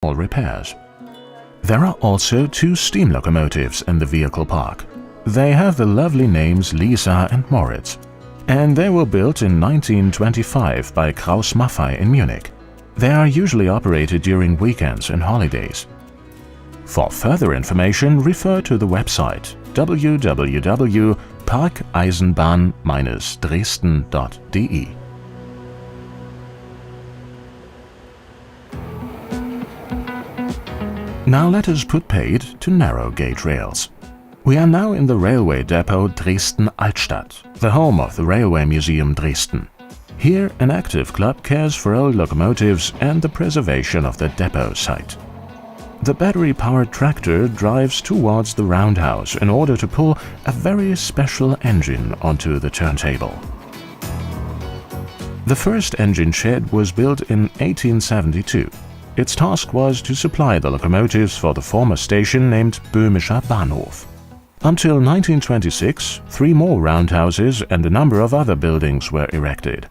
repairs. There are also 2 steam locomotives in the vehicle park. They have the lovely names Lisa and Moritz, and they were built in 1925 by Krauss Maffei in Munich. They are usually operated during weekends and holidays. For further information, refer to the website www.parkeisenbahn-dresden.de. Now let us put paid to narrow gauge rails. We are now in the railway depot Dresden-Altstadt, the home of the Railway Museum Dresden. Here an active club cares for old locomotives and the preservation of the depot site. The battery-powered tractor drives towards the roundhouse in order to pull a very special engine onto the turntable. The first engine shed was built in 1872. Its task was to supply the locomotives for the former station named Böhmischer Bahnhof. Until 1926, 3 more roundhouses and a number of other buildings were erected.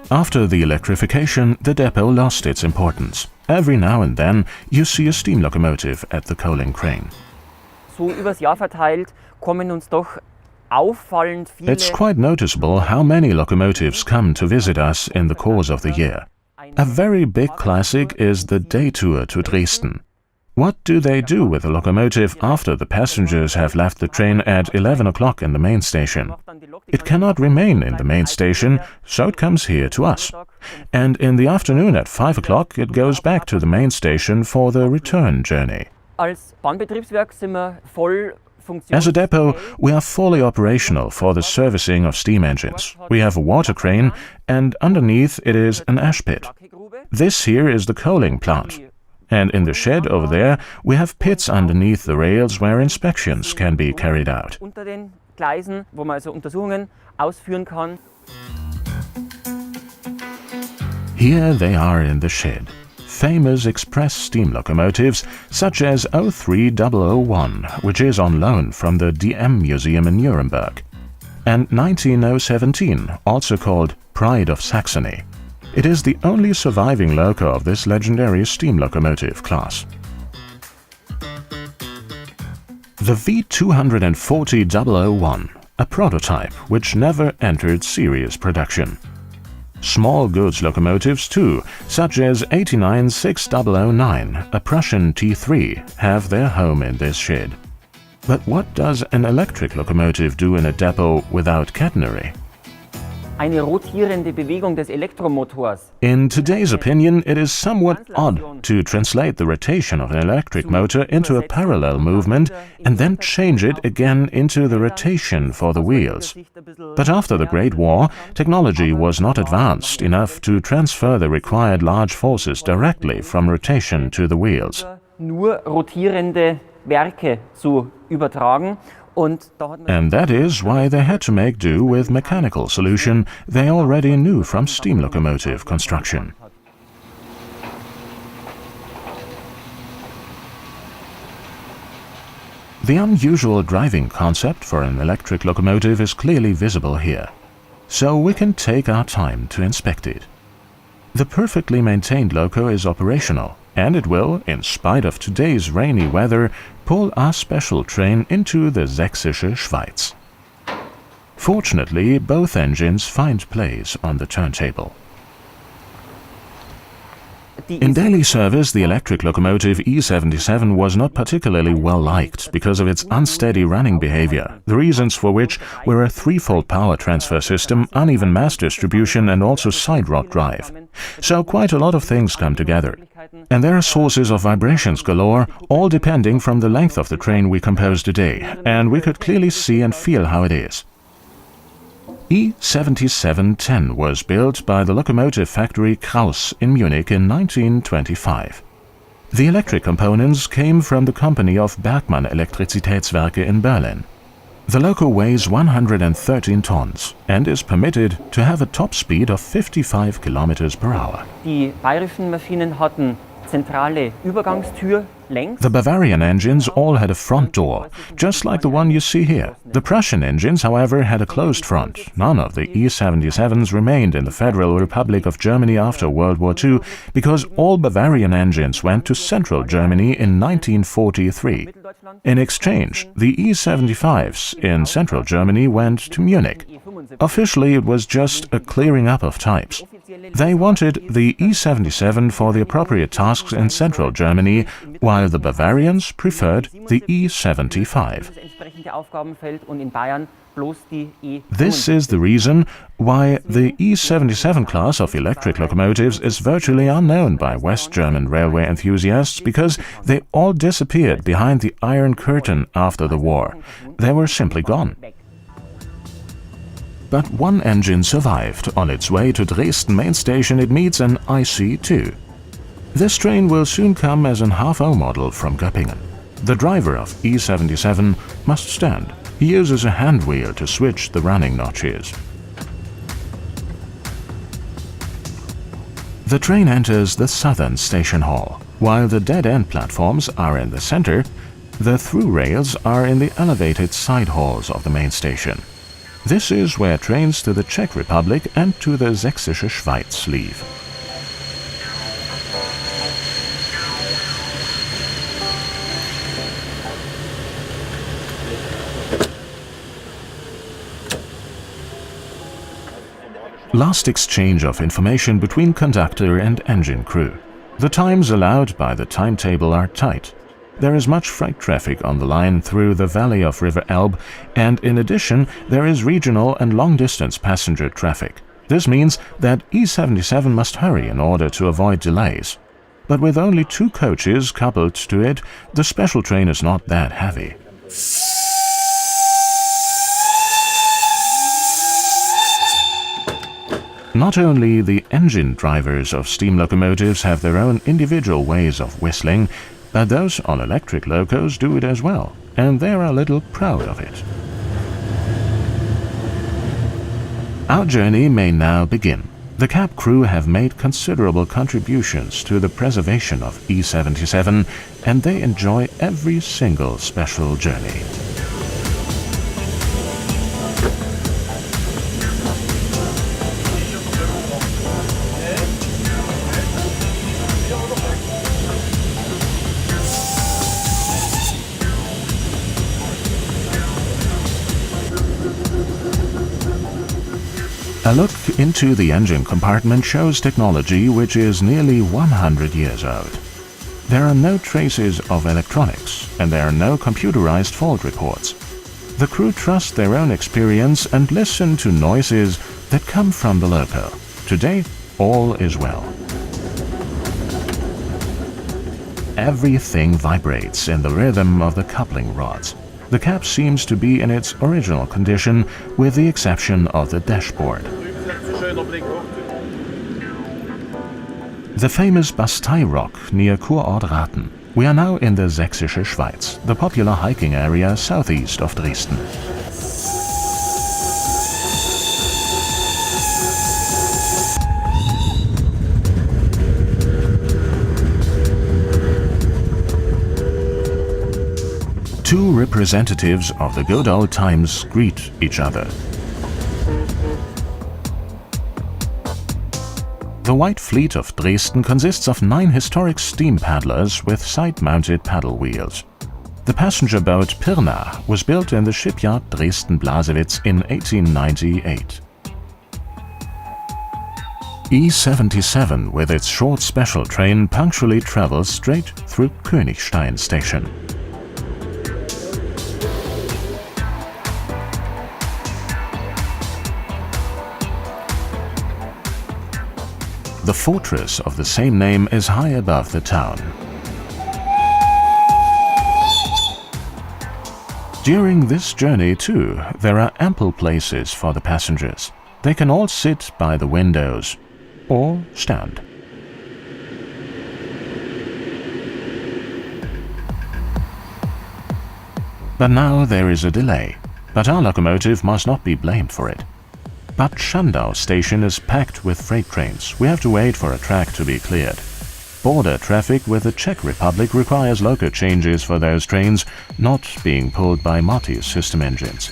After the electrification, the depot lost its importance. Every now and then you see a steam locomotive at the coaling crane. So übers Jahr verteilt kommen uns doch auffallend viele. It's quite noticeable how many locomotives come to visit us in the course of the year. A very big classic is the day tour to Dresden. What do they do with the locomotive after the passengers have left the train at 11 o'clock in the main station? It cannot remain in the main station, so it comes here to us. And in the afternoon at 5 o'clock it goes back to the main station for the return journey. Als Bahnbetriebswerk sind wir voll. As a depot, we are fully operational for the servicing of steam engines. We have a water crane, and underneath it is an ash pit. This here is the coaling plant. And in the shed over there, we have pits underneath the rails where inspections can be carried out. Unter den Gleisen, wo man also Untersuchungen ausführen kann. Here they are in the shed. Famous express steam locomotives such as 03001, which is on loan from the DM Museum in Nuremberg, and 19017, also called Pride of Saxony. It is the only surviving loco of this legendary steam locomotive class. The V240-001, a prototype which never entered serious production. Small goods locomotives too, such as 896009, a Prussian T3, have their home in this shed. But what does an electric locomotive do in a depot without catenary? Eine rotierende Bewegung des Elektromotors. In today's opinion, it is somewhat odd to translate the rotation of an electric motor into a parallel movement and then change it again into the rotation for the wheels. But after the Great War, technology was not advanced enough to transfer the required large forces directly from rotation to the wheels. Nur rotierende Werke zu übertragen. And that is why they had to make do with mechanical solution they already knew from steam locomotive construction. The unusual driving concept for an electric locomotive is clearly visible here, so we can take our time to inspect it. The perfectly maintained loco is operational, and it will, in spite of today's rainy weather, pull our special train into the Sächsische Schweiz. Fortunately, both engines find place on the turntable. In daily service, the electric locomotive E77 was not particularly well liked because of its unsteady running behavior, the reasons for which were a threefold power transfer system, uneven mass distribution and also side rod drive. So quite a lot of things come together. And there are sources of vibrations galore, all depending from the length of the train we compose today, and we could clearly see and feel how it is. E7710 was built by the locomotive factory Krauss in Munich in 1925. The electric components came from the company of Bergmann Elektrizitätswerke in Berlin. The loco weighs 113 tons and is permitted to have a top speed of 55 km/h. Die bayerischen Maschinen hatten zentrale Übergangstür längs. The Bavarian engines all had a front door, just like the one you see here. The Prussian engines, however, had a closed front. None of the E-77s remained in the Federal Republic of Germany after World War II, because all Bavarian engines went to Central Germany in 1943. In exchange, the E-75s in Central Germany went to Munich. Officially, it was just a clearing up of types. They wanted the E-77 for the appropriate tasks in Central Germany, while the Bavarians preferred the E-75. This is the reason why the E-77 class of electric locomotives is virtually unknown by West German railway enthusiasts, because they all disappeared behind the Iron Curtain after the war. They were simply gone. But one engine survived. On its way to Dresden main station it meets an IC2. This train will soon come as an half-O model from Göppingen. The driver of E-77 must stand. He uses a hand wheel to switch the running notches. The train enters the southern station hall. While the dead-end platforms are in the center, the through rails are in the elevated side halls of the main station. This is where trains to the Czech Republic and to the Sächsische Schweiz leave. Last exchange of information between conductor and engine crew. The times allowed by the timetable are tight. There is much freight traffic on the line through the valley of River Elbe, and in addition there is regional and long-distance passenger traffic. This means that E-77 must hurry in order to avoid delays. But with only 2 coaches coupled to it, the special train is not that heavy. Not only the engine drivers of steam locomotives have their own individual ways of whistling, but those on electric locos do it as well, and they're a little proud of it. Our journey may now begin. The cab crew have made considerable contributions to the preservation of E-77, and they enjoy every single special journey. A look into the engine compartment shows technology which is nearly 100 years old. There are no traces of electronics, and there are no computerized fault reports. The crew trust their own experience and listen to noises that come from the loco. Today, all is well. Everything vibrates in the rhythm of the coupling rods. The cab seems to be in its original condition, with the exception of the dashboard. The famous Bastei Rock near Kurort Rathen. We are now in the Sächsische Schweiz, the popular hiking area southeast of Dresden. Two representatives of the good old times greet each other. The White Fleet of Dresden consists of 9 historic steam paddlers with side-mounted paddle wheels. The passenger boat Pirna was built in the shipyard Dresden-Blasewitz in 1898. E-77 with its short special train punctually travels straight through Königstein station. The fortress of the same name is high above the town. During this journey, too, there are ample places for the passengers. They can all sit by the windows or stand. But now there is a delay, but our locomotive must not be blamed for it. Bad Schandau station is packed with freight trains. We have to wait for a track to be cleared. border traffic with the Czech Republic requires local changes for those trains not being pulled by Multi's system engines.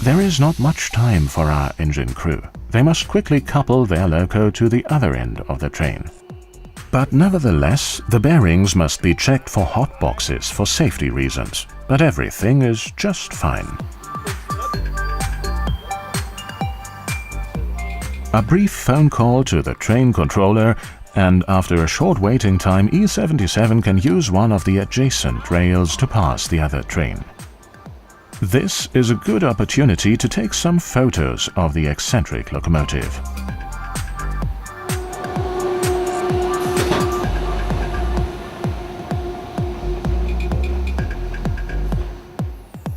There is not much time for our engine crew. They must quickly couple their loco to the other end of the train. But nevertheless, the bearings must be checked for hot boxes for safety reasons. But everything is just fine. A brief phone call to the train controller, and after a short waiting time, E77 can use one of the adjacent rails to pass the other train. This is a good opportunity to take some photos of the eccentric locomotive.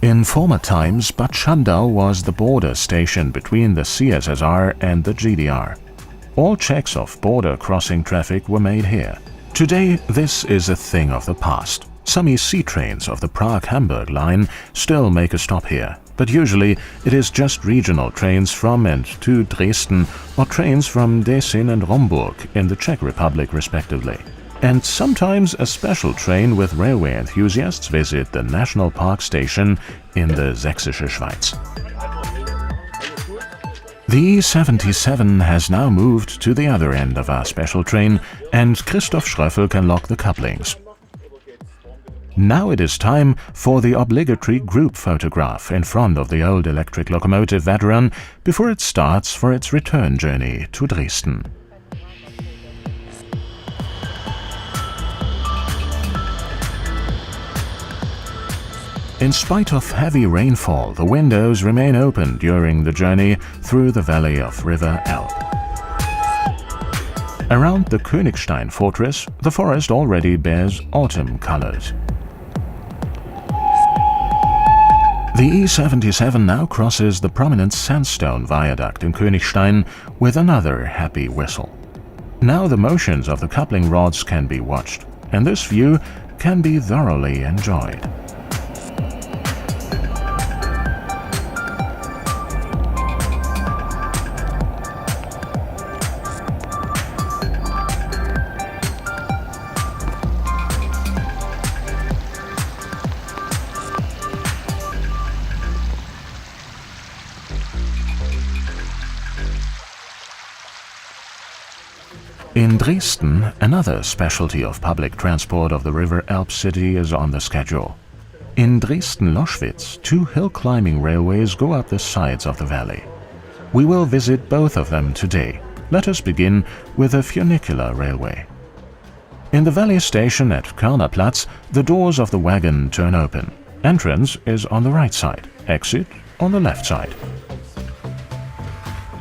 In former times, Bad Schandau was the border station between the CSSR and the GDR. All checks of border crossing traffic were made here. Today, this is a thing of the past. Some EC trains of the Prague-Hamburg line still make a stop here, but usually it is just regional trains from and to Dresden or trains from Děčín and Romburg in the Czech Republic respectively. And sometimes a special train with railway enthusiasts visit the National Park station in the Sächsische Schweiz. The E77 has now moved to the other end of our special train, and Christoph Schröffel can lock the couplings. Now it is time for the obligatory group photograph in front of the old electric locomotive veteran before it starts for its return journey to Dresden. In spite of heavy rainfall, the windows remain open during the journey through the valley of River Elbe. Around the Königstein fortress, the forest already bears autumn colors. The E77 now crosses the prominent sandstone viaduct in Königstein with another happy whistle. Now the motions of the coupling rods can be watched, and this view can be thoroughly enjoyed. In Dresden, another specialty of public transport of the River Elbe city is on the schedule. In Dresden-Loschwitz, two hill-climbing railways go up the sides of the valley. We will visit both of them today. Let us begin with the funicular railway. In the valley station at Körnerplatz, the doors of the wagon turn open. Entrance is on the right side, exit on the left side.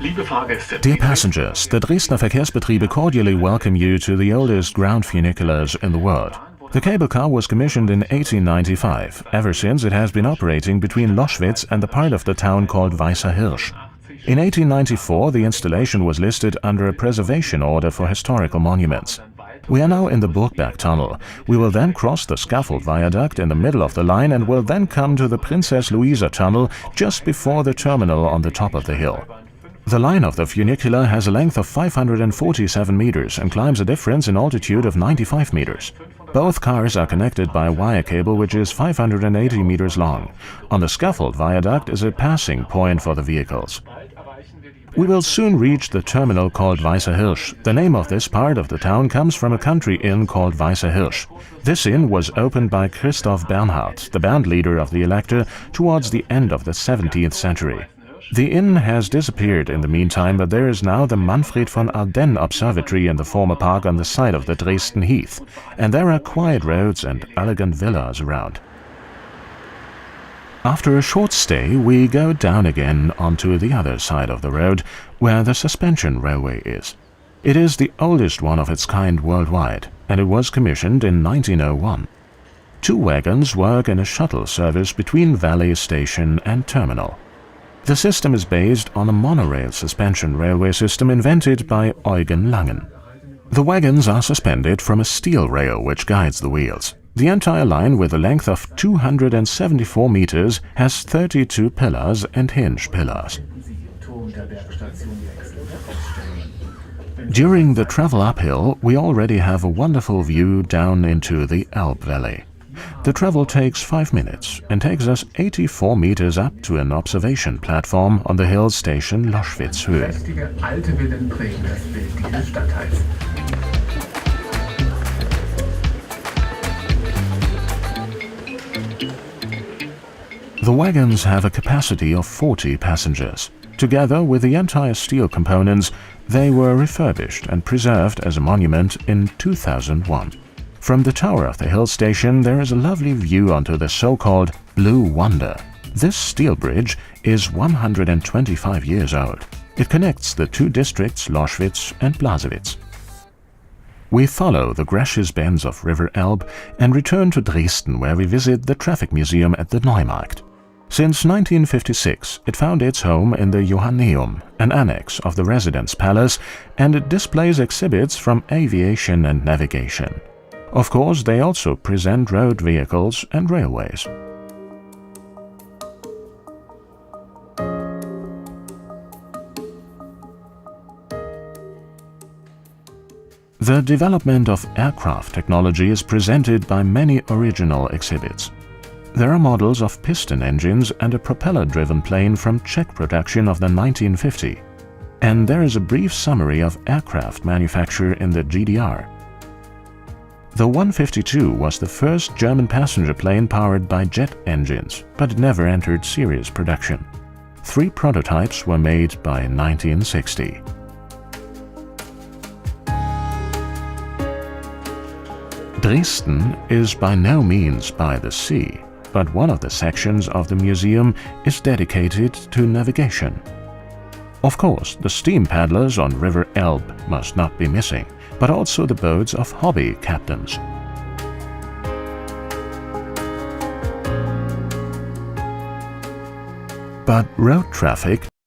Dear passengers, the Dresdner Verkehrsbetriebe cordially welcome you to the oldest ground funiculars in the world. The cable car was commissioned in 1895. Ever since, it has been operating between Loschwitz and the part of the town called Weißer Hirsch. In 1894, the installation was listed under a preservation order for historical monuments. We are now in the Burgberg tunnel. We will then cross the scaffold viaduct in the middle of the line and will then come to the Princess Luisa tunnel just before the terminal on the top of the hill. The line of the funicular has a length of 547 meters and climbs a difference in altitude of 95 meters. Both cars are connected by a wire cable which is 580 meters long. On the scaffold viaduct is a passing point for the vehicles. We will soon reach the terminal called Weißer Hirsch. The name of this part of the town comes from a country inn called Weißer Hirsch. This inn was opened by Christoph Bernhard, the band leader of the Elector, towards the end of the 17th century. The inn has disappeared in the meantime, but there is now the Manfred von Ardenne Observatory in the former park on the side of the Dresden Heath, and there are quiet roads and elegant villas around. After a short stay, we go down again onto the other side of the road, where the suspension railway is. It is the oldest one of its kind worldwide, and it was commissioned in 1901. Two wagons work in a shuttle service between Valley Station and Terminal. The system is based on a monorail suspension railway system invented by Eugen Langen. The wagons are suspended from a steel rail which guides the wheels. The entire line, with a length of 274 meters, has 32 pillars and hinge pillars. During the travel uphill, we already have a wonderful view down into the Elbe Valley. The travel takes 5 minutes and takes us 84 meters up to an observation platform on the hill station Loschwitzhöhe. The wagons have a capacity of 40 passengers. Together with the entire steel components, they were refurbished and preserved as a monument in 2001. From the tower of the hill station there is a lovely view onto the so-called Blue Wonder. This steel bridge is 125 years old. It connects the two districts Loschwitz and Blasewitz. We follow the gracious bends of River Elbe and return to Dresden, where we visit the Traffic Museum at the Neumarkt. Since 1956, it found its home in the Johanneum, an annex of the Residence Palace, and it displays exhibits from aviation and navigation. Of course, they also present road vehicles and railways. The development of aircraft technology is presented by many original exhibits. There are models of piston engines and a propeller-driven plane from Czech production of the 1950. And there is a brief summary of aircraft manufacture in the GDR. The 152 was the first German passenger plane powered by jet engines, but it never entered serious production. 3 prototypes were made by 1960. Dresden is by no means by the sea, but one of the sections of the museum is dedicated to navigation. Of course, the steam paddlers on River Elbe must not be missing, but also the boats of hobby captains. But road traffic